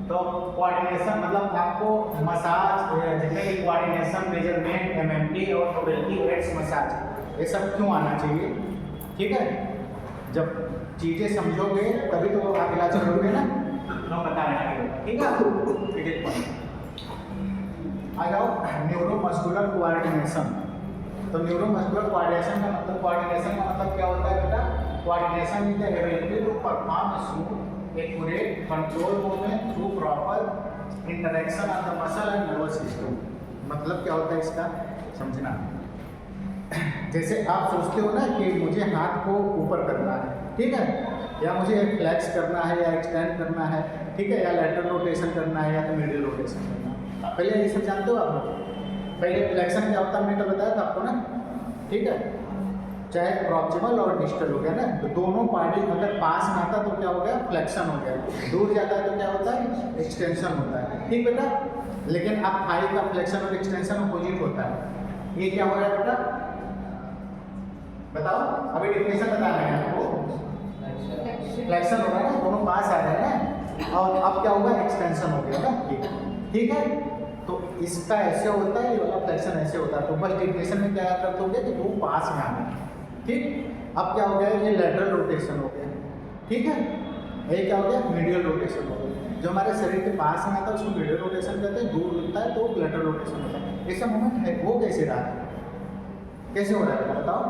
तो कोऑर्डिनेशन मतलब आपको मसाज जितने भी कोऑर्डिनेशन, मेजरमेंट, एमएमटी और मोबिलिटी एड्स मसाज, ये सब क्यों आना चाहिए, ठीक है। जब चीज़ें समझोगे तभी तो आप इलाज करोगे ना, तो बताने लगेगा, ठीक है। आ जाओ न्यूरोमस्कुलर कोऑर्डिनेशन। तो न्यूरोमस्कुलर कोऑर्डिनेशन का मतलब, कोऑर्डिनेशन का मतलब क्या होता है बेटा? Coordination is the ability to perform smooth accurate control movement through proper interaction of the muscle and nervous system. मतलब क्या होता है इसका समझना। जैसे आप सोचते हो ना कि मुझे हाथ को ऊपर करना है, ठीक है, या मुझे फ्लेक्स करना है या एक्सटेंड करना है, ठीक है, या लैटरल रोटेशन करना है या तो मीडियल रोटेशन करना है। पहले ये सब जानते हो आप लोग? पहले फ्लेक्शन क्या होता है मैंने तो बताया था आपको ना, ठीक है। चाहे प्रॉक्सिमल और डिस्टल हो गया ना, तो दोनों पार्टी अगर पास में आता तो क्या हो गया? फ्लेक्शन हो गया। दूर जाता है तो क्या होता है? एक्सटेंशन होता है, ठीक बेटा। लेकिन अब थाई का फ्लेक्शन और एक्सटेंशन अपोजिट होता है। ये क्या हो रहा है बेटा? बताओ, अभी डिफिनेशन बता रहे हैं आपको। फ्लेक्शन हो रहा है ना, दोनों पास आ रहे हैं ना, और अब क्या होगा? एक्सटेंशन हो गया ना, ठीक है। तो इसका ऐसे होता है, ये वाला फ्लेक्शन ऐसे होता है। तो बस डिफिनेशन में क्या याद रख दोगे कि दो पास में आ गए, ठीक। अब क्या हो गया? ये लैटरल रोटेशन हो गया, ठीक है। ये क्या हो गया? मीडियल रोटेशन हो गया। जो हमारे शरीर के पास में आता है उसको मीडियल रोटेशन कहते हैं, दूर होता है तो लैटरल रोटेशन होता है। ऐसा मोमेंट है, वो कैसे रहा है, कैसे हो रहा है बताओ?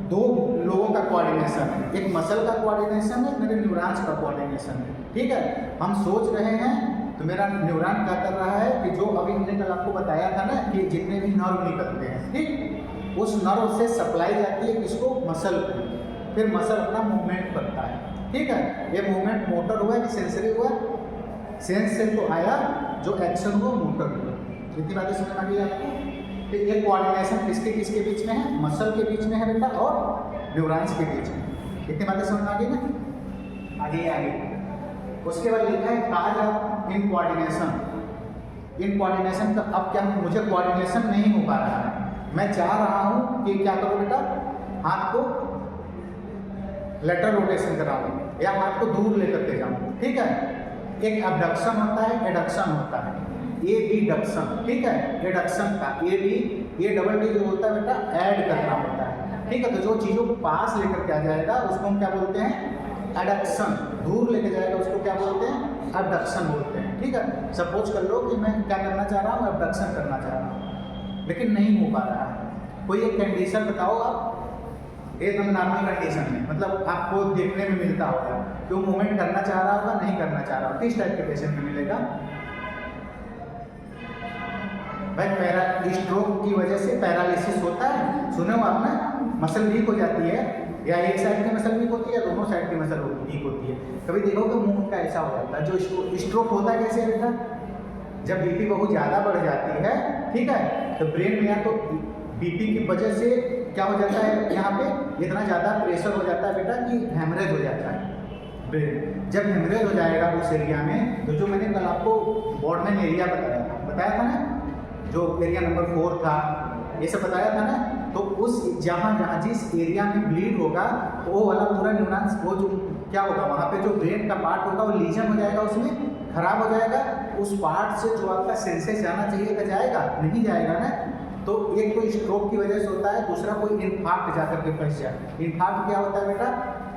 दो लोगों का कोऑर्डिनेशन है, एक मसल का कोऑर्डिनेशन है, मेरे न्यूरॉन्स का कोऑर्डिनेशन है, ठीक है। हम सोच रहे हैं तो मेरा न्यूरॉन क्या कर रहा है कि जो अभी मैंने कल आपको बताया था ना कि जितने भी नर्व निकलते हैं, ठीक, उस नर्व से सप्लाई जाती है किसको? मसल को। फिर मसल अपना मूवमेंट करता है, ठीक है। ये मूवमेंट मोटर हुआ कि सेंसरी हुआ? सेंस से तो आया, जो एक्शन हुआ मोटर हुआ। इतनी बातें समझ में आ गई आपको? तो ये कोऑर्डिनेशन किसके किसके बीच में है? मसल के बीच में है बेटा, और न्यूरॉन्स के बीच में। इतनी बातें समझ में आ गई ना? आगे उसके बाद लिखा है काज ऑफ इन कोऑर्डिनेशन का। अब क्या, मुझे कोऑर्डिनेशन नहीं हो पा रहा है, मैं चाह रहा हूँ कि क्या करो बेटा? हाथ को लैटरल रोटेशन कराऊँ या हाथ को दूर लेकर के जाऊँ, ठीक है। एक अबडक्शन होता है, एडक्शन होता है, एडक्शन, ठीक है। एडक्शन का ए डबल डी जो होता है बेटा, ऐड करना होता है, ठीक है। तो जो चीज़ों को पास लेकर के आ जाएगा उसको हम क्या बोलते हैं? एडक्शन। दूर लेके जाएगा उसको क्या बोलते हैं? अबडक्शन बोलते हैं, ठीक है। सपोज कर लो कि मैं क्या करना चाह रहा हूँ? अबडक्शन करना चाह रहा हूँ, लेकिन नहीं हो पा रहा है। कोई एक कंडीशन बताओ आप, एकदम नॉर्मल कंडीशन में, मतलब आपको देखने में मिलता होगा कि वो मूवमेंट करना चाह रहा होगा, नहीं करना चाह रहा होगा, किस टाइप के पेशेंट में मिलेगा भाई? स्ट्रोक की वजह से पैरालिसिस होता है, सुने हो आप ना? मसल वीक हो जाती है, या एक साइड की मसल वीक होती है, दोनों साइड की मसल वीक होती है। कभी देखोगे मुंह का ऐसा हो जाता है। जो स्ट्रोक होता है कैसे बेटा? जब बीपी बहुत ज़्यादा बढ़ जाती है, ठीक है, तो ब्रेन में या तो बीपी की वजह से क्या हो जाता है, यहाँ पे इतना ज़्यादा प्रेशर हो जाता है बेटा कि हेमरेज हो जाता है ब्रेन। जब हेमरेज हो जाएगा उस एरिया में, तो जो मैंने कल आपको बोर्ड में एरिया बताया था ना, जो एरिया नंबर 4 था, ये सब बताया था ना, तो उस जहाँ जिस एरिया में ब्लीड होगा तो वो वाला पूरा न्यूरॉन्स, वो जो क्या होगा वहाँ पे जो ब्रेन का पार्ट होगा वो लीजन हो जाएगा, उसमें खराब हो जाएगा। उस पार्ट से जो आपका सेंसेस जाना चाहिए तो जाएगा नहीं, जाएगा ना। तो एक तो स्ट्रोक की वजह से होता है, दूसरा कोई इन्फार्क्ट जाकर के फंस जाए। इन्फार्क्ट क्या होता है बेटा?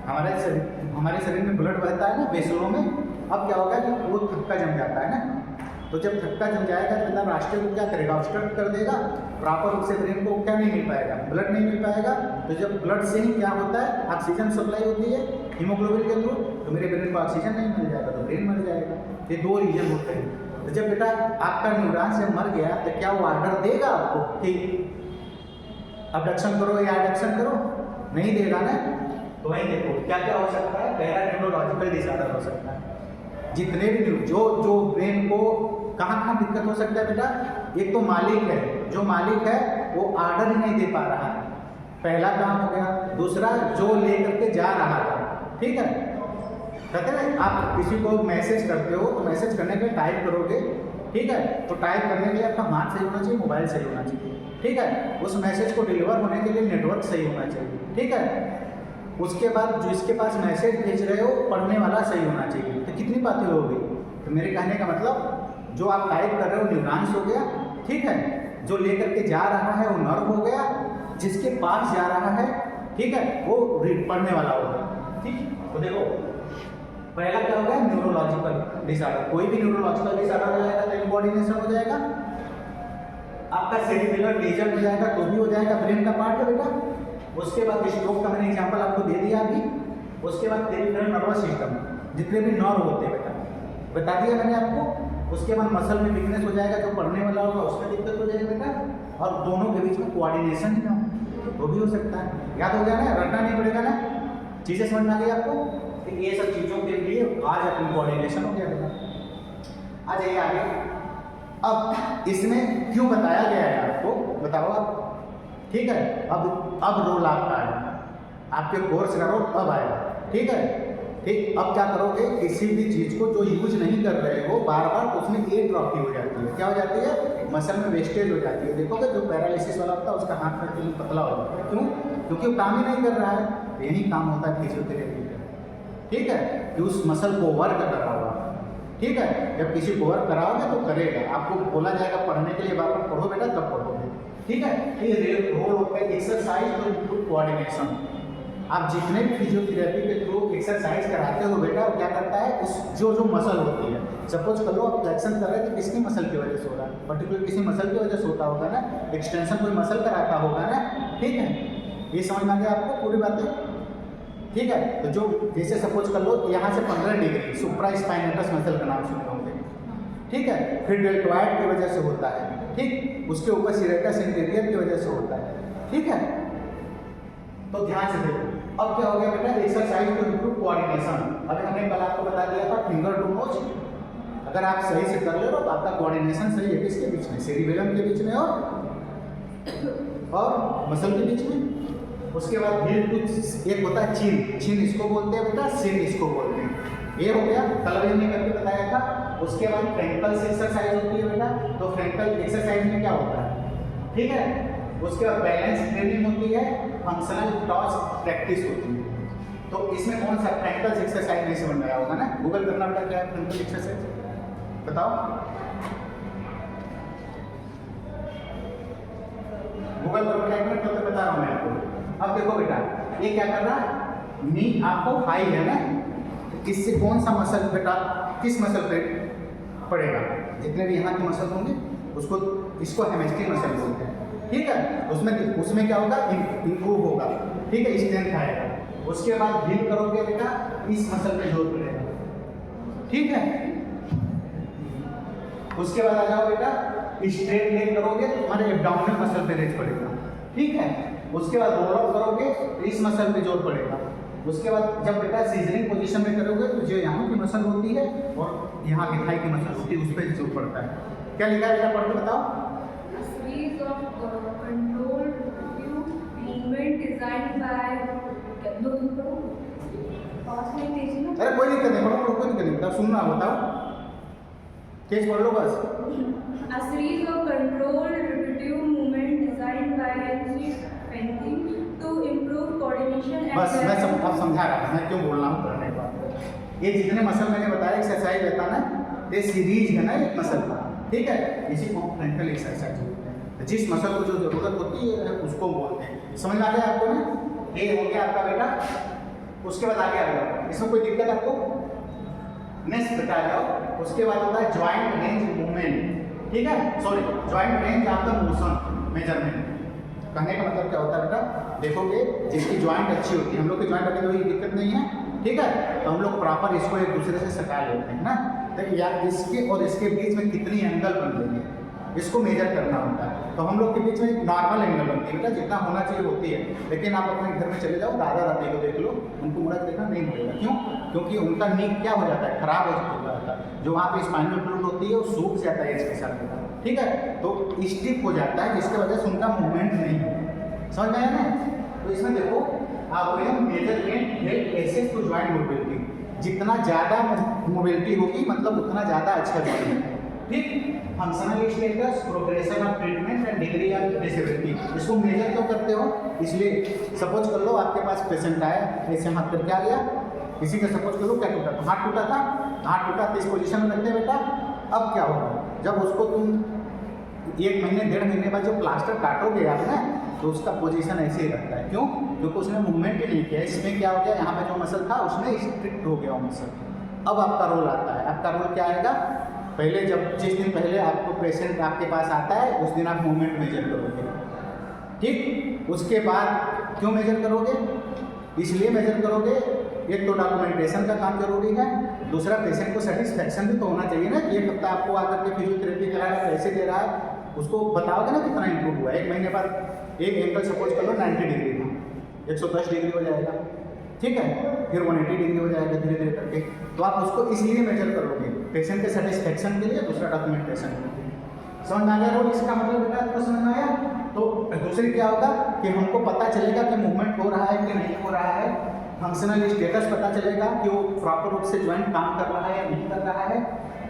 हमारे शरीर में ब्लड बहता है ना वेसलों में। अब क्या होगा कि वो थक्का जम जाता है ना, तो जब थक्का जम जाएगा तो मतलब रास्ते को क्या करेगा? ऑब्स्ट्रक्ट कर देगा, प्रॉपर रूप से ब्रेन को क्या नहीं मिल पाएगा? ब्लड नहीं मिल पाएगा। तो जब ब्लड से ही क्या होता है? ऑक्सीजन सप्लाई होती है हीमोग्लोबिन के थ्रू, तो मेरे ब्रेन को ऑक्सीजन नहीं मिल जाएगा तो ब्रेन मर जाएगा। ये दो रीजन होते हैं। तो जब बेटा आपका न्यूरॉन से मर गया तो क्या वो ऑर्डर देगा आपको कि अबडक्शन करो या एडक्शन करो? नहीं देगा ना। तो वही देखो क्या क्या हो सकता है, पैरा न्यूरोलॉजिकल डिसऑर्डर हो सकता है। जितने भी जो ब्रेन को कहाँ दिक्कत हो सकता है बेटा? एक तो मालिक है, जो मालिक है वो ऑर्डर ही नहीं दे पा रहा है, पहला काम हो गया। दूसरा जो लेकर के जा रहा था, ठीक है, कहते हैं आप किसी को मैसेज करते हो तो मैसेज करने के लिए टाइप करोगे, ठीक है, तो टाइप करने के लिए आपका हाथ सही होना चाहिए, मोबाइल सही होना चाहिए, ठीक है। उस मैसेज को डिलीवर होने के लिए नेटवर्क सही होना चाहिए, ठीक है। उसके बाद जो इसके पास मैसेज भेज रहे हो पढ़ने वाला सही होना चाहिए। तो कितनी बातें हो गई। तो मेरे कहने का मतलब जो आप टाइप कर रहे हो न्यूरॉन्स हो गया, ठीक है, जो लेकर के जा रहा है वो नर्व हो गया, जिसके पास जा रहा है, ठीक है, वो पढ़ने वाला हो गया। ठीक, तो देखो पहला क्या होगा, न्यूरोलॉजिकल डिसऑर्डर। कोई भी न्यूरोलॉजिकल डिसऑर्डर हो जाएगा तो इनकोऑर्डिनेशन हो जाएगा, आपका सेरिब्रल लीजन हो जाएगा तो भी हो जाएगा, ब्रेन का पार्ट है बेटा। उसके बाद स्ट्रोक का मैंने एग्जांपल आपको दे दिया अभी। उसके बाद पेरिफेरल नर्वस सिस्टम, जितने भी नर्व होते हैं बेटा बता दिया मैंने आपको। उसके बाद मसल में वीकनेस हो जाएगा, जो पढ़ने वाला होगा उसमें दिक्कत हो जाएगी बेटा। और दोनों के बीच में कोऑर्डिनेशन ही ना हो वो भी हो सकता है। याद हो गया ना, रटना नहीं पड़ेगा ना, चीज़ें समझ में आ गई आपको। तो ये सब चीज़ों के लिए आज अपन कोऑर्डिनेशन हो गया बेटा। आ जाइए आगे। अब इसमें क्यों बताया गया है आपको, बताओ आप, ठीक है। अब रोल आपका है, आपके कोर्स का रोल अब आएगा, ठीक है। ठीक, अब क्या करोगे, किसी भी चीज़ को जो यूज नहीं कर रहे हो बार बार, तो उसमें एट्रोफी हो जाती है। क्या हो जाती है, मसल में वेस्टेज हो जाती है। देखोगे जो पैरालिसिस वाला होता है उसका हाथ में एकदम पतला हो जाता है। क्यों, क्योंकि वो काम ही नहीं कर रहा है। यही काम होता है फिजियोथेरेपी का, ठीक है, कि उस मसल को वर्क कराओ, ठीक है। जब किसी को वर्क कराओगे तो करेगा, आपको बोला जाएगा पढ़ने के लिए बार बार पढ़ो बेटा तब पढ़ोगे, ठीक है। ये रोल होता है एक्सरसाइज टू इम्प्रूव कोऑर्डिनेशन। आप जितने भी फिजियोथेरेपी के थ्रू एक्सरसाइज कराते हो बेटा, वो क्या करता है, उस जो मसल होती है, सपोज कर लो आप फ्लेक्शन कर रहे हैं तो किसकी मसल की वजह से हो रहा है, पर्टिकुलर किसी मसल की वजह से होता होगा ना, एक्सटेंशन कोई मसल कराता होगा ना, ठीक है। ये समझ में आ गया आपको पूरी बातें, ठीक है। तो जो जैसे सपोज कर लो यहाँ से 15 डिग्री सुप्रास्पाइनेटस मसल का नाम सुने होंगे, ठीक है, फिर डेल्टोइड की वजह से होता है, ठीक, उसके ऊपर सिरेटस इंटीरियर की वजह से होता है, ठीक है। तो ध्यान से देखो, अब क्या हो गया बेटा, एक्सरसाइज टू इम्प्रूव कोऑर्डिनेशन। अभी हमने कल आपको बता दिया था फिंगर टू नोज, अगर आप सही से कर ले रहे हो तो आपका कोऑर्डिनेशन सही है। किसके बीच में, सेरिबेलम के बीच में और मसल के बीच में। उसके बाद हिल टू, एक होता है चिन, चिन इसको बोलते हैं बेटा, सिन इसको बोलते हैं। ये हो गया, कल भी हमने करके बताया था। उसके बाद फ्रैंकल से एक्सरसाइज होती है बेटा, तो फ्रैंकल एक्सरसाइज में क्या होता है, ठीक है। उसके बाद बैलेंस ट्रेनिंग होती है, फंक्शनल टॉस प्रैक्टिस होती है। तो इसमें कौन सा फ्रैंकल एक्सरसाइज नहीं समझ में आया होगा ना, गूगल करना बेटा क्या है फ्रैंकल एक्सरसाइज, बताओ। गूगल पर क्या करना तो बता रहा हूँ मैं आपको। अब देखो बेटा, ये क्या कर रहा है, नी आपको हाई है ना, इससे कौन सा मसल बेटा, किस मसल पे पड़ेगा, जितने भी यहाँ के मसल होंगे उसको, इसको हेमस्ट्री मसल बोलते हैं, ठीक है। उसमें क्या होगा, इंप्रूव होगा, ठीक है, स्ट्रेंथ आएगा। उसके बाद हिल करोगे बेटा, इस मसल पे जोर पड़ेगा, ठीक है। उसके बाद आ जाओ बेटा, स्ट्रेट लेग करोगे तो तुम्हारे एब्डोमिनल मसल पे रेज पड़ेगा, ठीक है। उसके बाद रोल अप करोगे तो इस मसल पे जोर पड़ेगा। उसके बाद जब बेटा सीजरिंग पोजीशन में करोगे तो जो यहाँ की मसल होती है और यहाँ की थाई की मसल होती है उस पर जोर पड़ता है। क्या लिखा है बेटा, पढ़ के बताओ। अरे कोई दिक्कत नहीं, पढ़ो, कोई दिक्कत नहीं, बताओ, सुनना बताओ, तेज पढ़ लो बस। A series of controlled repetitive movement designed by Fenton to improve coordination and बस मैं अब समझा रहा हूँ मैं क्यों बोल रहा हूँ पढ़ने के बाद। ये जितने मसल मैंने बताया एक्सरसाइज रहता ना, ये सीरीज है ना एक मसल का, ठीक है, इसी को फ्रंटल एक्सरसाइज बोलते हैं। जिस मसल को जो जरूरत होती है उसको बोलते हैं। समझ में आ गया आपको ना, ये हो गया आपका बेटा। उसके बाद आगे आ गया, इसमें कोई दिक्कत आपको, नेक्स्ट बता जाओ। उसके बाद होता है ज्वाइंट रेंज मूवमेंट, ठीक है, sorry joint range of the motion measurement. कहने का मतलब क्या होता है बेटा, देखोगे जिसकी ज्वाइंट अच्छी होती है, हम लोग की ज्वाइंट अभी कोई दिक्कत नहीं है, ठीक है, तो हम लोग प्रॉपर इसको एक दूसरे से सटा लेते हैं ना, तो यार इसके और इसके बीच में कितनी एंगल बन रही है इसको मेजर करना होता है। तो हम लोग के बीच में एक नॉर्मल एंगल बनती है बेटा, जितना होना चाहिए होती है। लेकिन आप अपने घर में चले जाओ, दादा दादी को देख लो, उनको मुड़ा देखना नहीं मिलेगा। क्यों, क्योंकि उनका नीक क्या हो जाता है, खराब हो जाता है, जो वहाँ पे स्पाइनल फ्लूइड होती है वो सूख जाता है इसके साथ बेटा, ठीक है, तो स्टिफ हो जाता है, जिसकी वजह से उनका मूवमेंट नहीं है। समझ में आया ना। तो इसमें देखो आप measurement help assess to joint mobility, जितना ज़्यादा मोबिलिटी होगी मतलब उतना ज़्यादा अच्छा जॉइंट है, ठीक। Functional status, progression of treatment and degree of disability, इसको मेजर क्यों करते हो, इसलिए सपोज कर लो आपके पास पेशेंट आया, ऐसे हाथ करके आ गया, किसी का सपोज करो क्या टूटा, तो हाथ टूटा था, हाथ टूटा तो इस पोजीशन में रखते हैं बेटा। अब क्या होगा, जब उसको तुम 1 महीने 1.5 महीने बाद जो प्लास्टर काटोगे आप ना, तो उसका पोजीशन ऐसे ही रहता है। क्यों? क्योंकि उसने मूवमेंट ही नहीं किया। इसमें क्या हो गया, यहाँ पे जो मसल था उसमें स्ट्रिक्ट हो गया वो मसल। अब आपका रोल आता है। आपका रोल क्या आएगा, पहले जिस दिन पहले आपको पेशेंट आपके पास आता है उस दिन आप मूवमेंट मेजर करोगे, ठीक। उसके बाद क्यों मेजर करोगे, इसलिए मेजर करोगे, एक तो डॉक्यूमेंटेशन का काम जरूरी है, दूसरा पेशेंट को सेटिस्फैक्शन भी तो होना चाहिए ना कि एक हफ्ता आपको आकर के फिजियोथेरेपी करा रहा है, पैसे दे रहा है, उसको बताओगे ना कितना इंप्रूव हुआ है। 1 महीने बाद एक एंगल सपोज कर लो 90 डिग्री था, 110 डिग्री हो जाएगा, ठीक है, फिर 180 डिग्री हो जाएगा धीरे धीरे करके। तो आप उसको इसलिए मेजर करोगे, पेशेंट के सेटिस्फैक्शन के लिए, दूसरा डॉक्यूमेंटेशन के लिए। समझ में आ गया रोल इसका मतलब बेटा, आपको समझ में आया। तो दूसरी क्या होगा कि हमको पता चलेगा कि मूवमेंट हो रहा है कि नहीं हो रहा है, फंक्शनल स्टेटस पता चलेगा कि वो प्रॉपर रूप से ज्वाइंट काम कर रहा है या नहीं कर रहा है,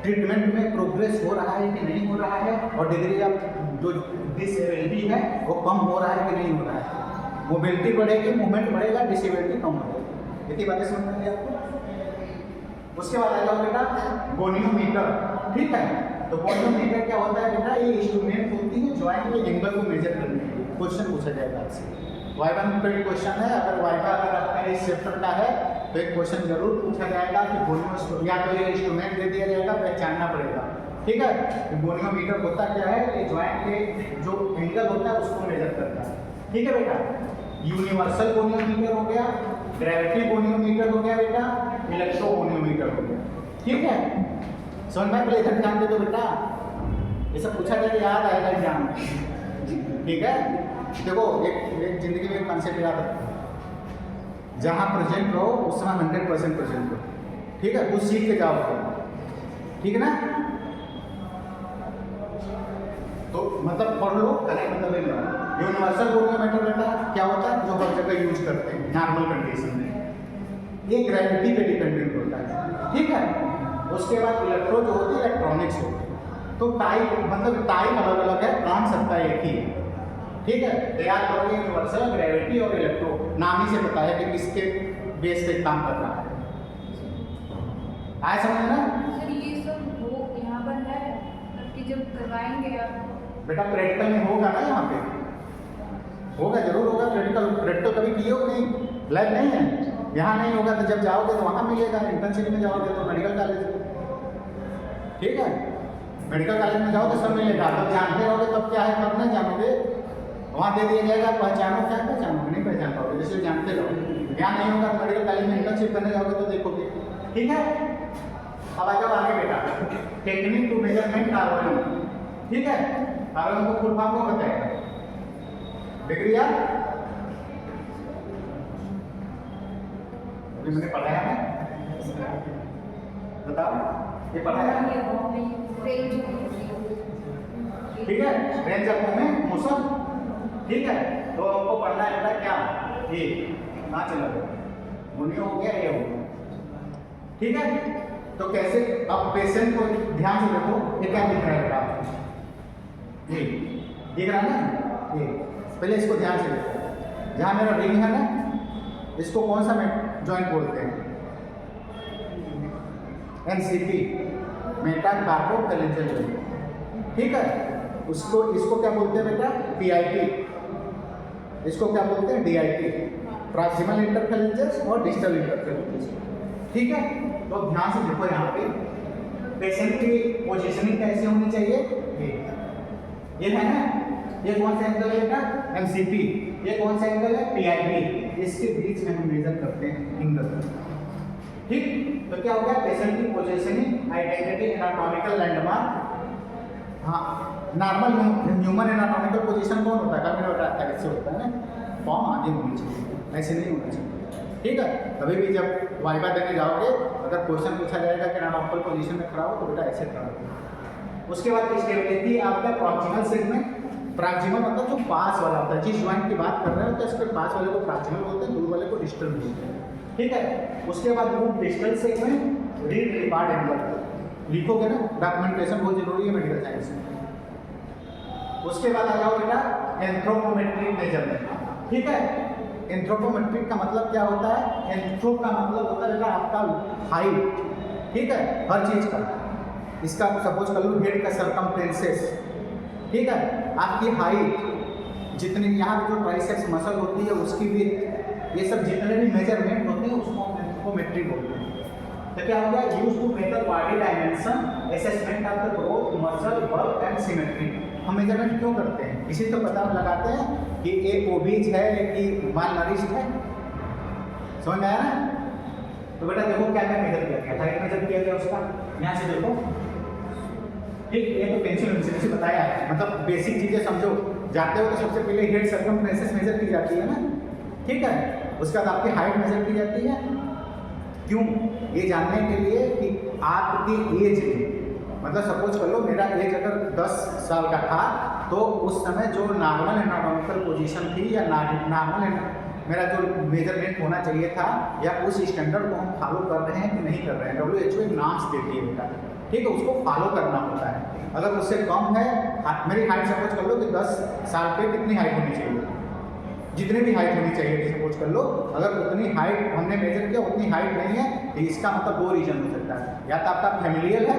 ट्रीटमेंट में प्रोग्रेस हो रहा है कि नहीं हो रहा है, और डिग्री ऑफ जो डिसेबिलिटी है वो कम हो रहा है कि नहीं हो रहा है। मोबिलिटी बढ़ेगी, मूवमेंट बढ़ेगा, डिसेबिलिटी कम हो जाएगी। इतनी बातें समझ में आई आपको। उसके बाद आएगा बेटा गोनियोमीटर, ठीक है। तो गोनियोमीटर क्या होता है बेटा, ये इंस्ट्रूमेंट होती है ज्वाइंट के एंगल को मेजर करने के लिए। क्वेश्चन पूछा जाएगा आपसे, वाइवा में कोई क्वेश्चन है, अगर वाइवा अगर आपका इस चैप्टर का है तो एक क्वेश्चन जरूर पूछा जाएगा कि गोनियो, या तो ये इंस्ट्रूमेंट दे दिया जाएगा, पहचानना पड़ेगा, ठीक है। गोनियोमीटर होता क्या है, ये ज्वाइंट के जो एंगल होता है उसको मेजर करता है, ठीक है बेटा। यूनिवर्सल गोनियोमीटर हो गया, ग्रेविटी गोनियोमीटर हो गया बेटा, इलेक्ट्रो गोनियोमीटर हो गया, ठीक है। समझ में, पहले इधर ध्यान दे दो बेटा, ये सब पूछा जाएगा, याद आएगा एग्जाम में, ठीक है। देखो एक जिंदगी में कॉन्सेप्ट याद रखो, जहाँ प्रेजेंट रहो उस समय 100% प्रेजेंट रहो, ठीक है। कुछ सीख के जाओ, ठीक है ना। तो मतलब पढ़ लो, करेक्ट मतलब ले लो। यूनिवर्सल गोनियोमीटर बेटा क्या होता है, जो हर जगह यूज करते हैं नॉर्मल कंडीशन में, ये ग्रेविटी पे डिपेंडेंट होता है, ठीक है। उसके बाद इलेक्ट्रो जो होती है इलेक्ट्रॉनिक्स होती है। तो टाइप मतलब टाइप अलग अलग है, काम सबका एक ही है, ठीक है। तैयार करोगे यूनिवर्सल, ग्रेविटी और इलेक्ट्रो, नाम ही से पता है कि किसके बेस पे काम कर रहा है। आया समझ ना सर ये सब वो यहाँ पर है कि जब करवाएंगे आप बेटा, प्रैक्टिकल में होगा ना, यहाँ पे होगा, जरूर होगा प्रैक्टिकल। प्रैक्टिकल कभी किए हो नहीं, लैब नहीं है, यहाँ नहीं होगा तो जब जाओगे तो वहाँ मिलेगा। इंटर्नशिप में जाओगे तो मेडिकल कॉलेज, ठीक है, मेडिकल कॉलेज में जाओ तो सब मिलेगा। तब जानते रहोगे तब क्या है, तब नहीं जानोगे, वहाँ दे दिया जाएगा, पहचानो क्या, पहचानोगे नहीं पहचान पाओगे, जैसे जानते रहो। ज्ञान नहीं होगा तो मेडिकल कॉलेज में इंटर्नशिप करने जाओगे तो देखोगे, ठीक है। अब आ जाओ आगे बेटा, टेक्निक टू मेजरमेंट कार्बन, ठीक है। कार्बन को फुल फॉर्म को बताएगा, डिग्री यार अभी मैंने पढ़ाया है, बताओ ये पढ़ाया है, ठीक है। रेंज ऑफ मूवमेंट मोशन, ठीक है। तो आपको पढ़ना है बेटा क्या, ये ना चला गोनियो हो गया, ये हो गया, ठीक है। तो कैसे, अब पेशेंट को ध्यान से देखो, ये क्या दिख रहा है बेटा, ये दिख रहा है ना, ये पहले इसको ध्यान से देखो। जहाँ मेरा रिंग है ना, इसको कौन सा जॉइंट बोलते हैं, एनसीपी, मेटाकार्पोफैरिंजियल जॉइंट, ठीक है। उसको इसको क्या बोलते हैं बेटा, पीआईपी, इसको क्या बोलते हैं, डीआईपी, प्रॉक्सिमल इंटरफेरेंसेस और डिस्टल इंटरफेरेंसेस, ठीक है। तो ध्यान से देखो, यहाँ पे पेशेंट की पोजीशनिंग कैसे होनी चाहिए, ये है ना, ये कौन सा एंगल है बेटा, एमसीपी, ये कौन सा एंगल है, पीआईपी, इसके बीच में हम मेजर करते हैं एंगल, ठीक। तो क्या हो गया, पेशेंट की पोजीशनिंग, आइडेंटिटी, एनाटॉमिकल लैंडमार्क। हाँ, नॉर्मल ह्यूमन एनाटॉमिकल पोजीशन कौन होता है, कभी बताता है, कैसे होता है ना, पाँव आगे होनी चाहिए, ऐसे नहीं होना चाहिए, ठीक है। कभी भी जब वाइवा देने जाओगे, अगर क्वेश्चन पूछा जाएगा कि एनाटॉमिकल पोजीशन में खड़ा हो तो बेटा ऐसे खड़ा हो। उसके बाद स्टेबिलिटी आपका प्रॉक्सिमल सेगमेंट, प्रॉक्सिमल मतलब जो पास वाला होता है, जिस ज्वाइंट की बात कर रहे हो तो इसके पास वाले को प्रॉक्सिमल बोलते हैं, दूर वाले को डिस्टल बोलते हैं, ठीक है। उसके बाद वो distal segment, read report angle लिखोगे ना, डॉक्यूमेंटेशन बहुत जरूरी है मेडिकल साइंस में। उसके बाद आ जाओ बेटा एंथ्रोपोमेट्रिक मेजरमेंट, ठीक है। एंथ्रोपोमेट्रिक का मतलब क्या होता है? एंथ्रो का मतलब होता है बेटा आपका हाइट, ठीक है, हर चीज़ का। इसका सपोज कर लो हेड का सरकमफ्रेंसेस, ठीक है, आपकी हाइट, जितनी यहाँ पे जो ट्राइसेप्स मसल होती है उसकी भी, ये सब जितने भी मेजरमेंट होते हैं उसको हम एंथ्रोपोमेट्री बोलते हैं। तो क्या हो गया? Use to measure body dimension, assessment of the growth, muscle, bulk and symmetry. हम मेजरमेंट क्यों करते हैं? इसी तो पता लगाते हैं कि एक ओबीज है कि माल नरिश्ड है। समझ में आया ना? तो बेटा देखो क्या क्या मेजर किया गया, हाइट मेजर किया गया उसका, यहाँ से देखो, ठीक, ये तो पेंसिल से बताया है, मतलब बेसिक चीजें समझो। जाते हो तो सबसे पहले हेड सर्कमफ्रेंसेस मेजर की जाती है ना, ठीक है, उसके बाद आपकी हाइट मेजर की जाती है। क्यों? ये जानने के लिए कि आपकी एज, मतलब सपोज कर लो मेरा एज अगर 10 साल का था तो उस समय जो नॉर्मल एनाटॉमिकल पोजीशन थी या नॉर्मल मेरा जो मेजरमेंट होना चाहिए था या उस स्टैंडर्ड को हम फॉलो कर रहे हैं कि नहीं कर रहे हैं। WHO नाम्स देती है बेटा, ठीक है, उसको फॉलो करना होता है। अगर उससे कम है, मेरी हाइट सपोज कर लो कि 10 साल पे कितनी हाइट होनी चाहिए, जितनी भी हाइट होनी चाहिए सपोज कर लो, अगर उतनी हाइट हमने मेजर किया उतनी हाइट नहीं है तो इसका मतलब दो रीजन हो सकता है। या तो आपका फैमिलियल है,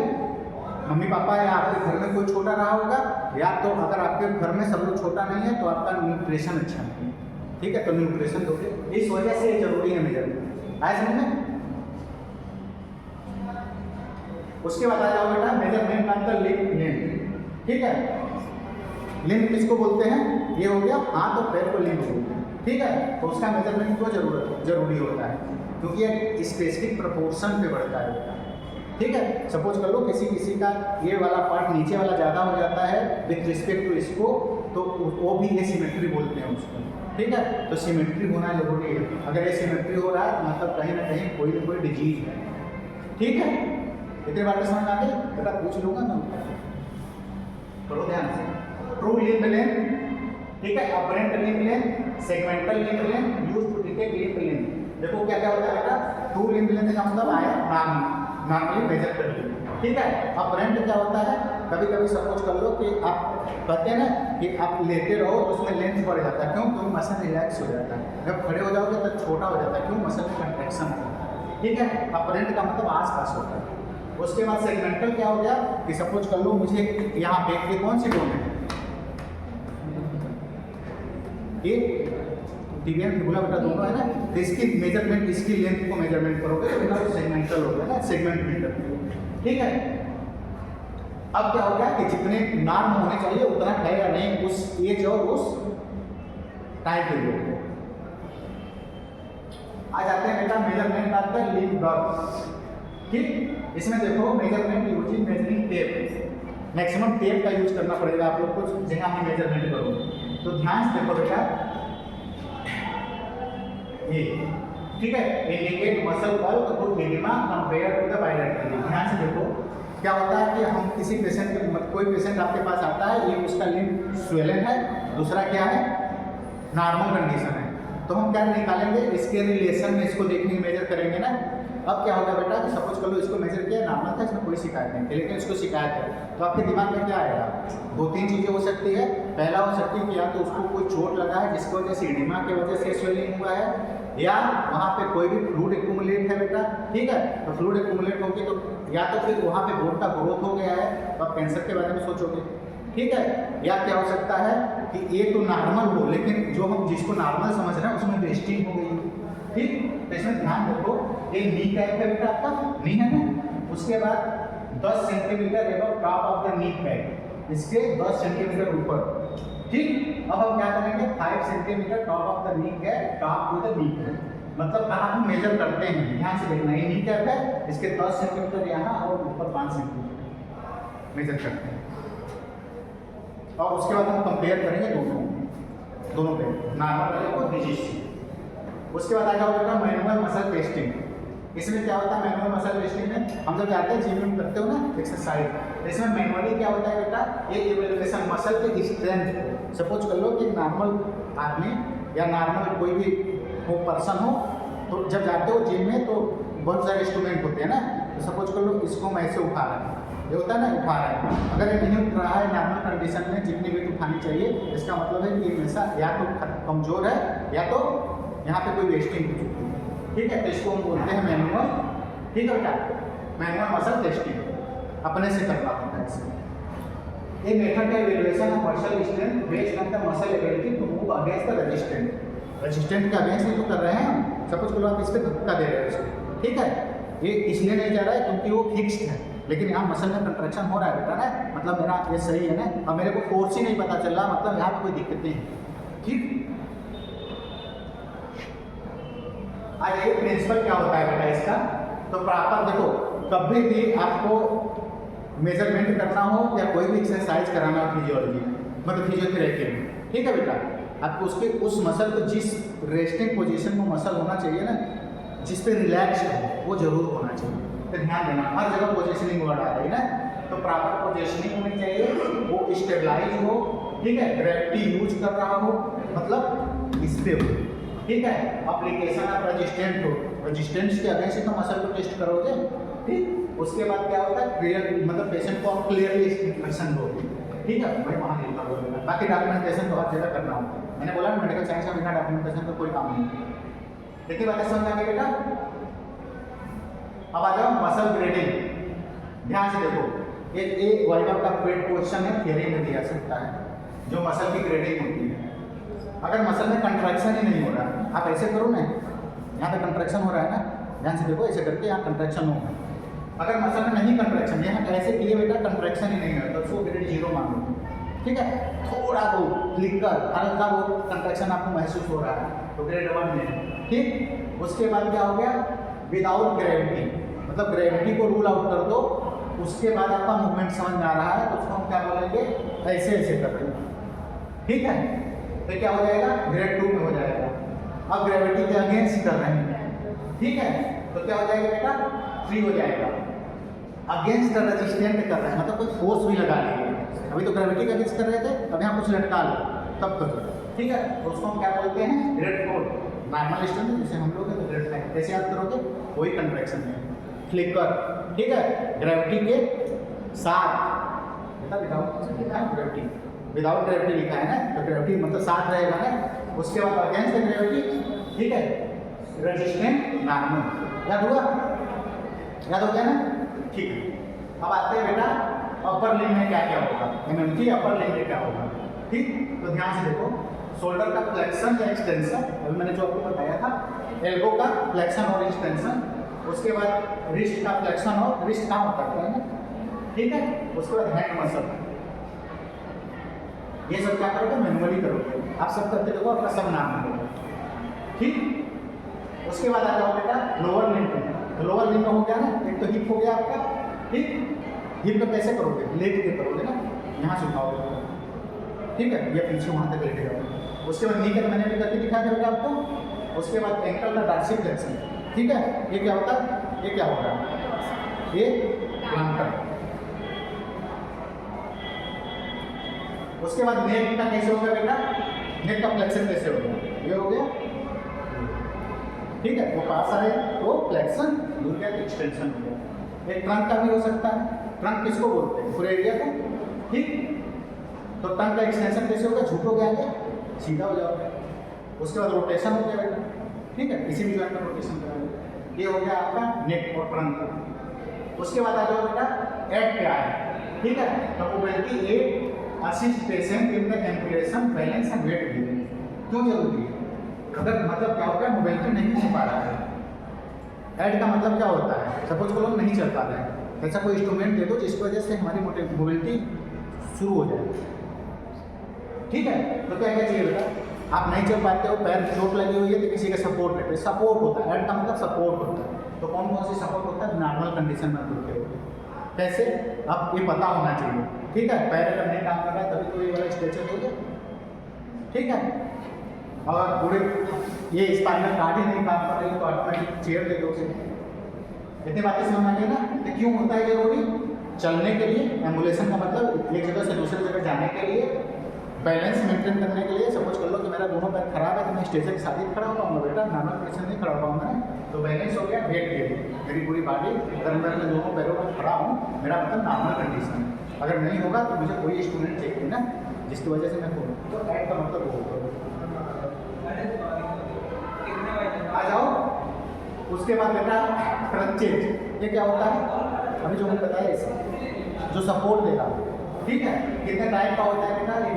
मम्मी पापा या आपके घर में कोई छोटा रहा होगा, या तो अगर आपके घर में सब लोग छोटा नहीं है तो आपका न्यूट्रिशन अच्छा नहीं है, ठीक है, तो न्यूट्रिशन दोगे, इस वजह से जरूरी है मेजरमेंट। आया समझ में? उसके बाद आ जाओ बेटा measurement of the limb length, ठीक है, लिम्ब किसको बोलते हैं? ये हो गया हाथ और पैर को लिम्ब बोलते हैं, ठीक है। तो उसका मेजरमेंट क्यों जरूरी होता है? क्योंकि ये स्पेसिफिक प्रोपोर्शन पे बढ़ता है बेटा, ठीक है। सपोज कर लो किसी का ये वाला पार्ट नीचे वाला ज़्यादा हो जाता है विथ रिस्पेक्ट टू इसको, तो वो भी एसिमेट्री बोलते हैं उसको, ठीक है। तो सिमेट्री होना जरूरी है। अगर एसिमेट्री हो रहा है तो मतलब कहीं ना कहीं कोई ना कोई डिजीज है, ठीक है। इतनी बातें समझ आ गई बेटा? पूछ लूँगा मैं, पढ़ो ध्यान से। ट्रू लिम्ब लेंथ, ठीक है, apparent limb length, segmental limb length, used to detect limb length. देखो क्या क्या होता है बेटा? ट्रू लिम्ब लेंथ का मतलब आया नॉर्मली मेजर कर लिया, ठीक है। अपरेंट क्या होता है? कभी कभी सपोज कर लो कि आप कहते हैं ना कि आप लेते रहो तो उसमें लेंथ बढ़ जाता है, क्यों? क्योंकि मसल रिलैक्स हो जाता है। जब खड़े हो जाओगे तो छोटा हो जाता है, क्यों? मसल में कंट्रैक्शन होता है, ठीक है। अपरेंट का मतलब आस-पास होता है। उसके बाद सेगमेंटल क्या हो गया कि सपोज कर लो मुझे यहाँ बैक की कौन सी बोन है, ये टिबिया फिबुला बेटा दोनों है ना, तो इसकी मेजरमेंट, इसकी लेंथ को मेजरमेंट करोगे तो बेटा सेगमेंटल हो गया ना, सेगमेंट मीटर, ठीक है। अब क्या हो गया कि जितने नॉर्म होने चाहिए उतना है या नहीं उस एज और उस टाइम पीरियड पे। आ जाते हैं बेटा measurement of the limb dog, ठीक। इसमें देखो measurement using measuring tape, maximum tape का यूज करना पड़ेगा आप लोग को जहाँ भी मेजरमेंट करोगे। तो ध्यान से देखो बेटा, ये ठीक है, indicate muscle bulk to minima compare to the bilateral. ध्यान से देखो क्या होता है कि हम किसी पेशेंट के, कोई पेशेंट आपके पास आता है, ये उसका लिम्ब स्वेलन है, दूसरा क्या है नॉर्मल कंडीशन है, तो हम क्या निकालेंगे? इसके रिलेशन में इसको देखने मेजर करेंगे ना। अब क्या होगा बेटा कि सपोज कर लो इसको मेजर किया, नॉर्मल था, इसमें कोई शिकायत नहीं थी, लेकिन इसको शिकायत है, तो आपके दिमाग में क्या आएगा? दो तीन चीज़ें हो सकती है। पहला हो सकती है कि या तो उसको कोई चोट लगा है जिसकी वजह से एडिमा की वजह से स्वेलिंग हुआ है, या वहाँ पे कोई भी फ्लूइड एक्यूमुलेट है बेटा, ठीक है। तो फ्लूइड एक्यूमुलेट होगी तो या तो फिर वहाँ पे बोन का ग्रोथ हो गया है, तो आप कैंसर के बारे में सोचोगे, ठीक है। या क्या हो सकता है कि ये तो नॉर्मल हो, लेकिन जो हम जिसको नॉर्मल समझ रहे हैं उसमें वेस्टिंग हो गई, ठीक। तो इसमें ध्यान रखो, ये नी कैप है बेटा आपका, नी है ना, उसके बाद 10 centimetre above top of the knee cap, इसके 10 सेंटीमीटर ऊपर, ठीक। अब हम क्या करेंगे? 5 centimetre top of the kneecap, top to the kneecap, मतलब कहाँ हम मेजर करते हैं, ध्यान से देखना। ये नी कैप है, इसके 10 सेंटीमीटर यहाँ और ऊपर 5 सेंटीमीटर मेजर करते हैं। और उसके बाद हम कंपेयर करेंगे दोनों पे, नॉर्मल और डिजीज। उसके बाद आ जाओ बेटा मैनुअल मसल टेस्टिंग। इसमें क्या होता है मैनुअल मसल टेस्टिंग में? हम जब जाते हैं जिम में करते हो ना एक्सरसाइज, तो इसमें मैनुअली क्या होता है बेटा? ये इवैल्यूएशन मसल के स्ट्रेंथ, सपोज कर लो कि नॉर्मल आदमी या नॉर्मल कोई भी वो पर्सन हो, तो जब जाते हो जिम में तो बहुत सारे इंस्ट्रूमेंट होते हैं ना, तो सपोज कर लो इसको मैं ऐसे उठा रहा हूँ, ये होता है ना उठा रहा है, अगर ये नहीं उठ रहा है नॉर्मल कंडीशन में जितनी वेट उठानी चाहिए, इसका मतलब है कि हमेशा या तो कमजोर है या तो यहाँ पे कोई वेस्टिंग हो चुकी है, ठीक है, तो इसको हम बोलते हैं मैनुअल, ठीक है बेटा, मैनुअल मसल टेस्टिंग, अपने से करना होता है इसे। ये मेथड का evaluation of muscle strength based on the muscle ability to move against the resistant, resistant के अगेंस्ट ही तो कर रहे हैं हम, सपोज करो आप इस पे धक्का दे रहे हो इसको, ठीक है, ये इसलिए नहीं जा रहा है क्योंकि वो फिक्स्ड है, लेकिन यहाँ मसल में कंट्रैक्शन हो रहा है बेटा ना, मतलब मेरा ये सही है ना, अब मेरे को फोर्स ही नहीं पता चल रहा, मतलब यहाँ पे कोई दिक्कत नहीं है, ठीक। आज ये प्रिंसिपल क्या होता है बेटा इसका, तो प्रॉपर देखो, कभी भी आपको मेजरमेंट करना हो या कोई भी एक्सरसाइज कराना हो फिजियोलॉजी मतलब फिजियोथेरेपी में, ठीक है बेटा, आपको उसके उस मसल को जिस रेस्टिंग पोजीशन में मसल होना चाहिए ना, जिस पे रिलैक्स हो वो जरूर होना चाहिए, तो ध्यान देना, हर जगह पोजीशनिंग वर्ड आ रही है ना, तो प्रॉपर पोजीशनिंग होनी चाहिए, वो स्टेबलाइज हो, ठीक है, ग्रेविटी यूज कर रहा हो, मतलब इस पे हो, ठीक है, एप्लीकेशन ऑफ रेजिस्टेंट हो, रेजिस्टेंस के अगेंस्ट तो मसल को टेस्ट करोगे, ठीक, उसके बाद क्या होता है क्लियर, मतलब पेशेंट को आप क्लियरली इंस्ट्रक्शन दो, ठीक है, मैं वहाँ लिखता हूँ, बाकी डॉक्यूमेंटेशन तो हर जगह करना होता है, मैंने बोला मेडिकल साइंस का बिना डॉक्यूमेंटेशन का कोई काम नहीं, देखिए बातें समझ आ गई बेटा। अब आ जाओ मसल ग्रेडिंग, ध्यान से देखो, ये वाइवा का पेड क्वेश्चन है, थियरी में दिया सकता है, जो मसल की ग्रेडिंग होती है, अगर मसल में कंट्रैक्शन ही नहीं हो रहा, आप ऐसे करो ना, यहाँ पे कंट्रैक्शन हो रहा है ना, ध्यान से देखो, ऐसे करके यहाँ कंट्रैक्शन होगा, अगर मसल में नहीं कंट्रैक्शन, यहाँ ऐसे किए बेटा कंट्रैक्शन ही नहीं है, तो उसको ग्रेड 0 मान लो, ठीक है, थोड़ा वो फ्लिकर हल्का वो कंट्रैक्शन आपको महसूस हो रहा है, तो ग्रेड 1 में, ठीक। उसके बाद क्या हो गया, विदाउट ग्रेविटी, मतलब ग्रेविटी को रूल आउट कर दो, उसके बाद आपका मूवमेंट समझ में आ रहा है, तो उसको हम क्या बोलेंगे, ऐसे ऐसे कर रहे हैं, ठीक है, तो क्या हो जाएगा, ग्रेड 2 में हो जाएगा। अब ग्रेविटी के अगेंस्ट कर रहे हैं, ठीक है, तो क्या हो जाएगा बेटा, 3 हो जाएगा। अगेंस्ट रेजिस्टेंट कर रहे हैं, मतलब कोई फोर्स भी लगा लीजिए, अभी तो ग्रेविटी का अगेंस्ट कर रहे थे, अब यहाँ कुछ लटका लो, तब करो, ठीक है, तो उसको हम क्या बोलते हैं, ग्रेड 4, नॉर्मल स्ट्रेंथ जैसे हम लोग हैं तो ग्रेड 5, कैसे याद करोगे, वही कंट्रैक्शन है, फ्लिकर, ठीक है, ग्रेविटी के साथ, ग्रेविटी विदाउट ग्रेविटी लिखा है ना, तो ग्रेविटी मतलब साथ रहेगा ना, उसके बाद अगेंस्ट ग्रेविटी, ठीक है, रेजिस्टेंट नॉर्मल, याद हुआ, याद हो गया ना, ठीक है। अब आते हैं बेटा अपर लिम्ब में क्या क्या होगा, एमएमटी अपर लिम्ब में क्या होगा, ठीक, तो ध्यान से देखो, शोल्डर का फ्लेक्शन या एक्सटेंशन, अभी मैंने जो आपको बताया था, एल्बो का फ्लेक्शन और एक्सटेंशन, उसके बाद रिस्ट का फ्लेक्शन और रिस्ट काम करता है ना, ठीक है, उसके बाद हैंड मसल, ये सब क्या करोगे, मैनुअली करोगे, आप सब करके देखो, अपना सब नाम करोगे, ठीक। उसके बाद आ जाओ बेटा लोअर लिम्ब में, तो लोअर लिम्ब में हो गया ना, एक तो हिप हो गया आपका, ठीक, हिप में कैसे करोगे, लेट के करोगे ना, यहाँ से उठाओगे, ठीक है, ये पीछे वहाँ तक लेटे जाओगे, उसके बाद नी का मैंने भी करके दिखाया जाएगा आपको, उसके बाद एंकल का डॉर्सिफ्लेक्शन, ठीक है, ये क्या होता है, ये क्या होगा, ये प्लांटर, उसके बाद नेक का कैसे होगा बेटा, नेक का फ्लेक्शन कैसे होगा, ये हो गया, ठीक है, वो पास आए तो फ्लेक्शन, दूर गया तो एक्सटेंशन हो गया। एक ट्रंक का भी हो सकता है, ट्रंक किसको बोलते हैं, पूरे एरिया को, ठीक, तो ट्रंक का एक्सटेंशन कैसे होगा, झुकोगे आगे सीधा हो जाओगे, उसके बाद रोटेशन हो गया बेटा, ठीक है, किसी भी जॉइंट का रोटेशन कराओगे, ये हो गया आपका नेक और ट्रंक का। उसके बाद आ जाओ बेटा एड क्या है, ठीक है, तो mobility aid assist patient in the amputation balance and weight giving, क्यों जरूरी है, अगर मतलब क्या होगा, मोबिलिटी नहीं हो पा रहा है, एड का मतलब क्या होता है, सपोज को लोग नहीं चल पा रहे हैं, ऐसा कोई इंस्ट्रूमेंट दे दो जिसकी वजह से हमारी मोबिलिटी शुरू हो जाए, ठीक है, तो क्या क्या चाहिए बेटा, आप नहीं चल पाते हो, पैर चोट लगी हुई है तो किसी का सपोर्ट लेते हैं, सपोर्ट होता है, एड का मतलब सपोर्ट होता है, तो कौन कौन सी सपोर्ट होता है, नॉर्मल कंडीशन में होते हो, कैसे, अब ये पता होना चाहिए, ठीक है, पैर अगर नहीं काम कर रहा है तभी तो ये वाला स्ट्रेचर हो गया, ठीक है, और पूरे ये स्पाइनल कार्ड ही नहीं काम कर रही तो ऑटोमेटिक चेयर दे दो उसे, इतनी बातें समझ में ना, तो क्यों होता है जरूरी, चलने के लिए, एम्बुलेशन का मतलब एक जगह से दूसरी जगह जाने के लिए, बैलेंस मेंटेन करने के लिए, सपोज कर लो कि मेरा दोनों पैर खराब है तो मैं स्टेशन के साथ ही खड़ा हो पाऊंगा बेटा, नॉर्मल पोजीशन नहीं खड़ा हो पाऊंगा, तो बैलेंस हो गया वेट के लिए, मेरी पूरी बॉडी अगर मैं अपने दोनों पैरों पर खड़ा हूँ, मेरा मतलब नॉर्मल कंडीशन है, अगर नहीं होगा तो मुझे कोई स्टूडेंट चाहिए ना जिसकी वजह से मैं बोलूँ, तो एड का मतलब वो होगा। आ जाओ। उसके बाद बेटा क्रंचेज, ये क्या होता है अभी जो मैंने बताया इसे जो सपोर्ट देगा, ठीक है। कितने टाइप का होता है बेटा, ये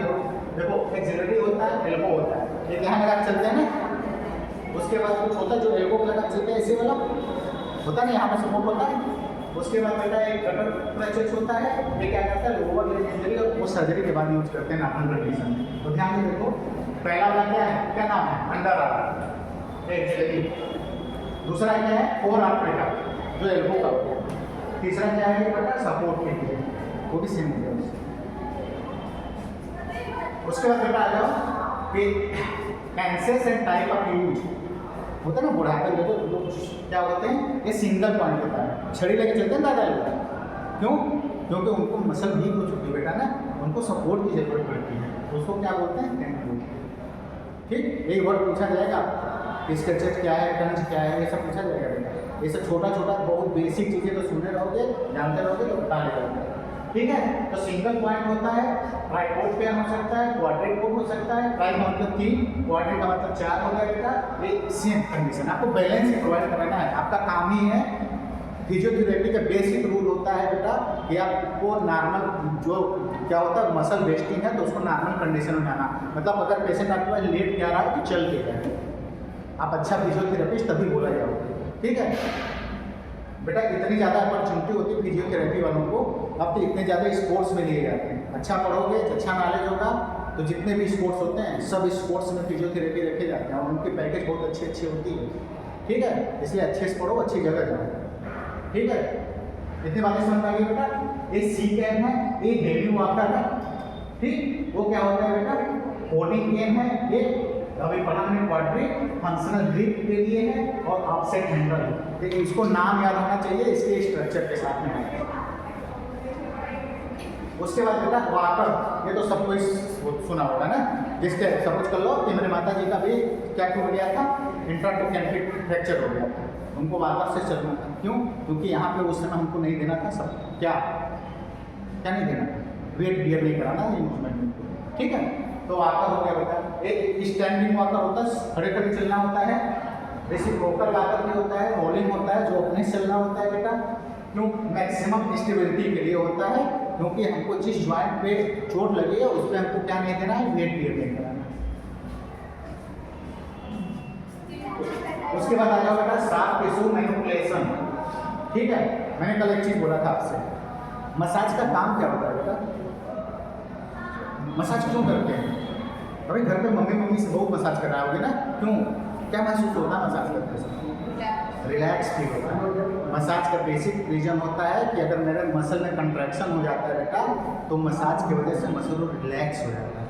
देखो एक्सिलरी होता है, एल्बो होता है, ये यहाँ लगा के चलते हैं ना। उसके बाद कुछ होता है जो एल्बो लगा के चलते हैं, ऐसे वाला होता है ना, यहाँ पर सपोर्ट होता है। उसके बाद बेटा एक कटर क्रंचेज होता है, ये क्या करता है लोअर लेग इंजरी और वो सर्जरी के बाद यूज करते हैं नॉर्मल कंडीशन में। तो ध्यान से देखो, पहला वाला क्या है, क्या नाम है, अंडर आर्म एक्सिलरी। दूसरा क्या है फोर आर्म बेटा जो एल्बो का होता है। तीसरा क्या है बेटा सपोर्ट के लिए, वो भी सेम हो गया। उसके बाद बेटा आ जाओ कि cancers and type of use होता है ना बुढ़ापे में, तो लोग क्या होते हैं, ये सिंगल पॉइंट होता है, छड़ी लेके चलते हैं दादा लोग। क्यों? क्योंकि उनको मसल वीक हो चुकी है बेटा ना, उनको सपोर्ट की जरूरत पड़ती है, तो उसको क्या बोलते हैं टेंट। ठीक, एक वर्ड पूछा जाएगा, स्ट्रक्चर क्या है, टंच क्या है, ये सब पूछा जाएगा बेटा। ये सब छोटा छोटा बहुत बेसिक चीज़ें तो सुने रहोगे, जानते रहोगे तो बता लेगा। ठीक है, तो सिंगल पॉइंट होता है, ट्राइपोड पेयर हो सकता है, क्वाड्रिक हो सकता है। ट्राई का मतलब 3, क्वाड्रिक का मतलब 4 हो गया बेटा। ये सेम कंडीशन, आपको बैलेंस प्रोवाइड कराना है, आपका काम ही है। फिजियोथेरेपी का बेसिक रूल होता है बेटा कि आपको नॉर्मल जो क्या होता है मसल वेस्टिंग है, तो उसको नॉर्मल कंडीशन में लाना। मतलब अगर पेशेंट आपके पास लेट क्या रहा है तो चल के जाए, आप अच्छा फिजियोथेरेपिस्ट तभी बोला जाओगे। ठीक है बेटा, इतनी ज़्यादा अपॉर्चुनिटी होती है फिजियोथेरेपी वालों को, अब तो इतने ज़्यादा स्पोर्ट्स में लिए जाते हैं। अच्छा पढ़ोगे, अच्छा नॉलेज होगा, तो जितने भी स्पोर्ट्स होते हैं सब स्पोर्ट्स में फिजियोथेरेपी रखे जाते हैं और उनकी पैकेज बहुत अच्छी अच्छी होती है। ठीक है, इसलिए अच्छे से पढ़ो, अच्छी जगह जाओ। ठीक है, इतनी बातें समझ में आ गई बेटा। ये सी कैन है, ये हेवी वॉकर है। ठीक, वो क्या होता है बेटा, होल्डिंग कैन है, ये अभी पढ़ा हमने क्वाड्रिक, फंक्शनल ग्रिप के लिए है, और ऑफसेट हैंडल। देखिए इसको नाम याद होना चाहिए इसके स्ट्रक्चर के साथ में। उसके बाद बेटा वाकर, ये तो सब कोई सुना होगा ना, जिसके सपोज कर लो कि मेरे माता जी का भी क्या टूट गया था, इंट्राटोकैम्पिक फ्रैक्चर हो गया था, उनको वाकर से चलना था। क्यों? क्योंकि यहाँ पे उस समय हमको नहीं देना था सब क्या नहीं देना था, वेट बियर नहीं कराना है मूवमेंट। ठीक है, तो वाकर हो गया बेटा। एक स्टैंडिंग वाकर होता है, खड़े खड़े चलना होता है। रेसिप्रोकल वाकर भी होता है, रोलिंग होता है, जो अपने चलना होता है बेटा। क्यों? मैक्सिमम स्टेबिलिटी के लिए होता है, क्योंकि हमको जिस ज्वाइंट पे चोट लगी है उस पर हमको क्या नहीं देना है, वेट बियर नहीं कराना। उसके बाद आ जाओ बेटा सॉफ्ट टिश्यू मैनिपुलेशन। ठीक है, मैंने कल एक चीज बोला था आपसे, मसाज का काम क्या होता है बेटा, मसाज क्यों करते हैं? अभी घर पे मम्मी से बहुत मसाज कराओगे ना, क्यों? क्या महसूस होता है मसाज करते समय? रिलैक्स फील होता है। मसाज का बेसिक रीजन होता है कि अगर मेरे मसल में कंट्रैक्शन हो जाता है बेटा, तो मसाज की वजह से मसल रिलैक्स हो जाता है।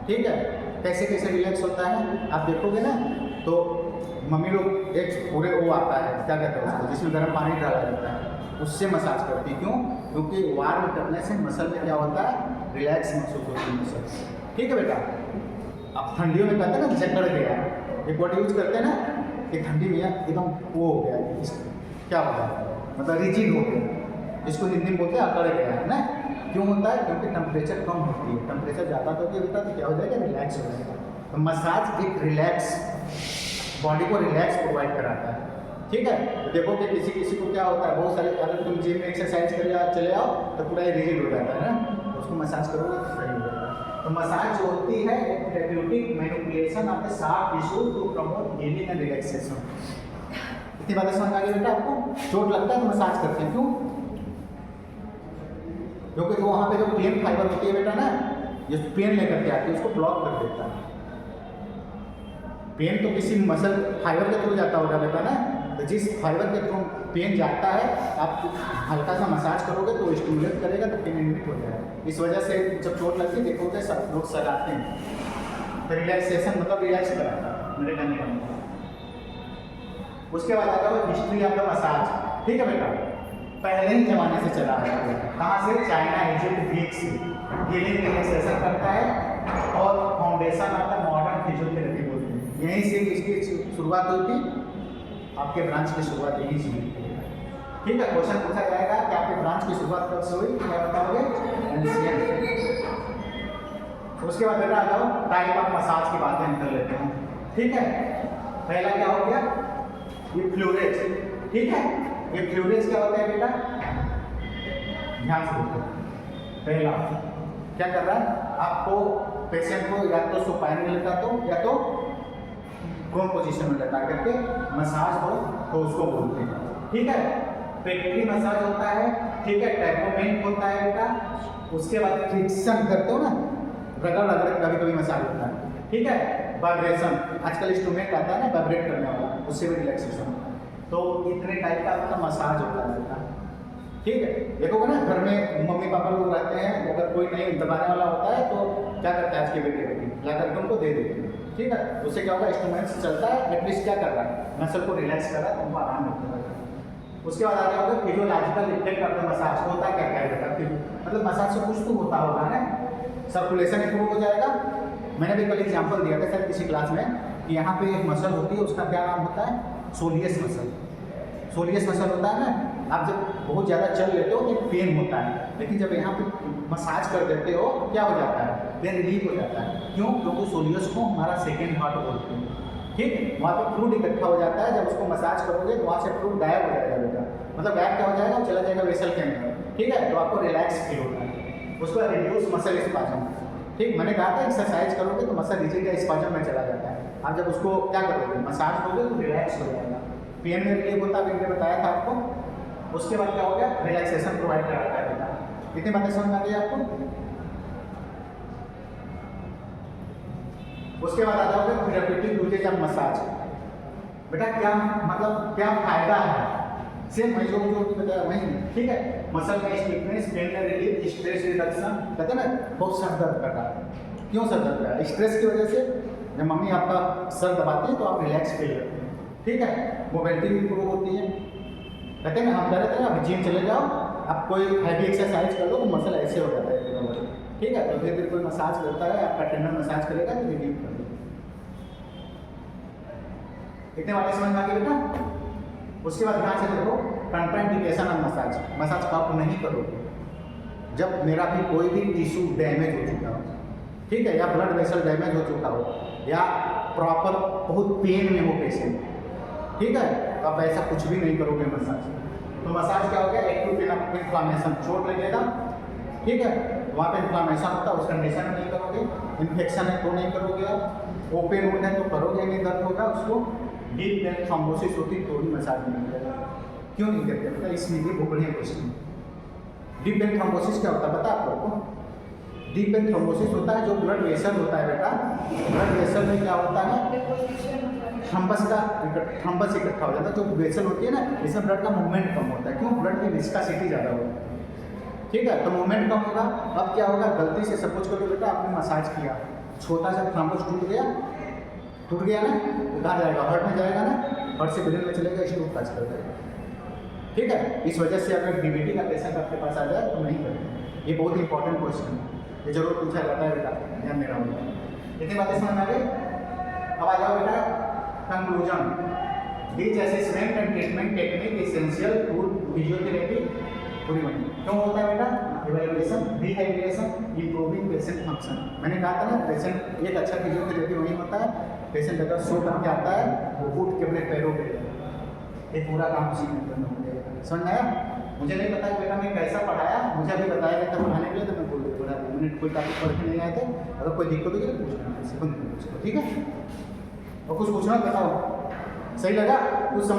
ठीक है, कैसे कैसे रिलैक्स होता है आप देखोगे ना, तो मम्मी लोग एक पूरे वो आता है, क्या कहते हैं उसको, जिसमें गर्म पानी डाला जाता है, उससे मसाज करती। क्यों? क्योंकि वार्म करने से मसल में क्या होता है, रिलैक्स महसूस होती है मसल। ठीक है बेटा, अब ठंडियों में कहते हैं ना जकड़ गया, एक वर्ड यूज करते हैं ना कि ठंडी में एकदम वो हो गया, क्या होता है, मतलब रिजिड हो गया, इसको हिंदी में बोलते हैं अकड़ गया है ना। क्यों होता है? क्योंकि टेम्परेचर कम होती है, टेम्परेचर ज़्यादा होती है बेटा तो क्या हो जाएगा, रिलैक्स हो जाएगा। तो मसाज एक रिलैक्स, बॉडी को रिलैक्स प्रोवाइड कराता है। ठीक है, तो देखो कि किसी को क्या होता है, बहुत सारे, अगर तुम जिम में एक्सरसाइज कर चले आओ तो पूरा रिजिड हो जाता है ना, उसको मसाज करोगे तो सही हो जाएगा। तो मसाज जो होती है therapeutic manipulation of the soft tissue to promote healing and relaxation. इतनी बातें समझ आ गई बेटा आपको? चोट लगता है तो मसाज करते हैं, क्यों? क्योंकि वो वहाँ पे जो पेन फाइबर होती है बेटा ना, जो पेन लेकर के आती है उसको ब्लॉक कर देता है। पेन तो किसी मसल फाइबर के थ्रू जाता होगा बेटा ना, तो जिस फाइबर के थ्रू पेन जाता है, आप हल्का सा मसाज करोगे तो स्टिमुलेट करेगा तो पेन इंडिट हो जाएगा। इस वजह से जब चोट लगती है देखोगे सब लोग सगाते हैं, तो रिलैक्सेशन मतलब रिलैक्स कराता है मेरे कहने का मतलब। उसके बाद आता है हिस्ट्री ऑफ द मसाज। ठीक है बेटा, पहले ही जमाने से चला आ रहा है, कहाँ से? चाइना, इजिप्ट, ग्रीक से हीलिंग रिलैक्सेशन करता है, और foundation of the modern physiotherapy बोलते हैं। यहीं से इसकी शुरुआत हुई थी, आपके ब्रांच की शुरुआत यहीं से हुई। ठीक है, क्वेश्चन पूछा जाएगा कि आपके ब्रांच की शुरुआत कब से हुई, क्या बताओगे? उसके बाद बेटा आ जाओ टाइप ऑफ मसाज की बातें कर लेते हैं। ठीक है, पहला क्या हो गया, ये फ्लोरेज, ठीक है। ये फ्लोरेज क्या होता है बेटा, ध्यान से देखो। पहला क्या कर रहा है, आपको पेशेंट को या तो सुपाइन में लेटा दो या तो प्रोन पोजीशन में लेटा करके मसाज हो तो उसको बोलते हैं, ठीक है। पेट्री मसाज होता है, ठीक है। टैपोमेंट होता है बेटा, उसके बाद फ्रिक्शन करते हो ना, रगड़ रगड़ कभी कभी मसाज होता है, ठीक है। वाइब्रेशन, आजकल इंस्ट्रूमेंट आता है ना वाइब्रेट करने वाला, उससे भी रिलैक्सेशन। तो इतने टाइप का आपका मसाज होता है बेटा, ठीक है। देखोगे ना घर में मम्मी पापा लोग रहते हैं, अगर कोई नहीं दबाने वाला होता है तो क्या करते हैं आज के बेटे बेटी ला करके उनको दे देते हैं, ठीक है। उससे क्या होगा, इंस्ट्रूमेंट चलता है, एटलीस्ट क्या कर रहा है, मसल को रिलैक्स कर रहा है, उनको आराम होता है। उसके बाद आ जाओगे physiological effect of the massage, होता क्या क्या है, मतलब मसाज से कुछ तो होता होगा ना, सर्कुलेशन इंप्रूव हो जाएगा। मैंने भी कल एग्जांपल दिया था सर किसी क्लास में कि यहाँ पे एक मसल होती है, उसका क्या नाम होता है, सोलियस मसल। सोलियस मसल होता है ना, आप जब बहुत ज़्यादा चल लेते हो तो एक पेन होता है, लेकिन जब यहाँ पे मसाज कर देते हो तो क्या हो जाता है, पेन रिलीफ हो जाता है। क्यों, क्योंकि सोलियस को हमारा सेकेंड हार्ट बोलते हैं, ठीक। वहाँ पे फ्लूइड इकट्ठा हो जाता है, जब उसको मसाज करोगे तो वहाँ से फ्लूइड गायब हो जाएगा बेटा, मतलब गायब क्या हो जाएगा, वो चला जाएगा वेसल के अंदर, ठीक है। तो आपको रिलैक्स फील होता है, उसको रिड्यूस मसल स्पाजम, ठीक। मैंने कहा था एक्सरसाइज करोगे तो मसल रिजिड या स्पाजम में चला जाता है, आप जब उसको क्या करोगे, मसाज करोगे तो रिलैक्स हो जाएगा, पेन में रिलीफ होता है, मैंने बताया था आपको। उसके बाद क्या हो गया, रिलैक्सेशन प्रोवाइड कराता है बेटा। कितनी बातें समझ आ गई आपको। उसके बाद आ जाओगे थेरेप्यूटिक यूजेज ऑफ मसाज, बेटा क्या मतलब क्या फायदा है, सेम वही जो बताया वही, ठीक है। मसल का स्टिफनेस, पेन में रिलीफ, स्ट्रेस रिडक्शन, कहते हैं ना बहुत सर दर्द कर रहा है, क्यों सर दर्द कर रहा है, स्ट्रेस की वजह से। जब मम्मी आपका सर दबाती है तो आप रिलैक्स फील करते हैं, ठीक है। मोबिलिटी भी इंप्रूव होती है, कहते हैं ना हम कह रहे थे ना जिम चले जाओ, आप कोई हैवी एक्सरसाइज कर लो तो मसल ऐसे हो जाता है, ठीक है। तो फिर कोई मसाज करता है, आपका ट्रेनर मसाज करेगा तो रिलीफ कर दो। इतने बातें समझ में आ गई बेटा। उसके बाद ध्यान से देखो, कंट्राइंडिकेशन ऑफ मसाज, मसाज का आप नहीं करोगे जब मेरा भी कोई भी टिश्यू डैमेज हो चुका हो, ठीक है, या ब्लड वेसल डैमेज हो चुका हो, या प्रॉपर बहुत पेन में हो पेशेंट, ठीक है। तो आप ऐसा कुछ भी नहीं करोगे मसाज। तो मसाज क्या हो गया, एक्यूट इन्फ्लामेशन, चोट लगेगा, ठीक है, वहाँ पे इन्फ्लामेशन होता है, उस कंडीशन में नहीं करोगे। इन्फेक्शन है तो नहीं करोगे आप, ओपन वुंड है तो करोगे नहीं, दर्द होगा उसको। डीप वेन थ्रोम्बोसिस होती तो भी मसाज नहीं करेगा, क्यों नहीं करते पता, इसमें भी बढ़िया क्वेश्चन। डीप वेन थ्रोम्बोसिस क्या होता है पता आप लोग को, डीप वेन थ्रोम्बोसिस होता है जो ब्लड वेसल होता है बेटा, ब्लड वेसल में क्या होता है, थ्रम्बस इकट्ठा हो जाता है, जो वेसल होती है ना, इसमें ब्लड का मूवमेंट कम होता है, क्यों, ब्लड की विस्कोसिटी ज़्यादा होती है, ठीक है। तो मूवमेंट कम होगा। अब क्या होगा, गलती से सपोज करो बेटा आपने मसाज किया, छोटा सा थ्रम्बस टूट गया ना, कहाँ जाएगा, हार्ट में जाएगा ना, हार्ट से ब्रेन में चलेगा, स्ट्रोक टच कर देगा, ठीक है। इस वजह से अगर डीबीटी का पेशेंट आपके पास आ जाए तो नहीं करें, ये बहुत इंपॉर्टेंट क्वेश्चन है, ये जरूर पूछा जाता है बेटा, ध्यान देना होगा। इतनी बातें समझ में आ गई। अब आ जाओ बेटा conclusion, ditch assessment and treatment technique essential to physiotherapy पूरी बनी। क्यों होता है बेटा, evaluation, rehabilitation, improving patient function. मैंने कहा था ना, पेशेंट एक अच्छा फिजियोथेरेपी वही होता है, पेशेंट अगर सो करके आता है वो उठ के अपने पैरों पे, ये पूरा काम उसी में करना होगा। समझ में आया। मुझे नहीं पता बेटा मैं कैसा पढ़ाया, मुझे अभी बताया गया था पढ़ाने के लिए, तो मैं बोल पढ़ा, मैंने कोई टॉपिक पढ़ के नहीं आए थे, अगर कोई दिक्कत होगी तो पूछना, ठीक है। और कुछ पूछना बताओ, सही लगा कुछ समझ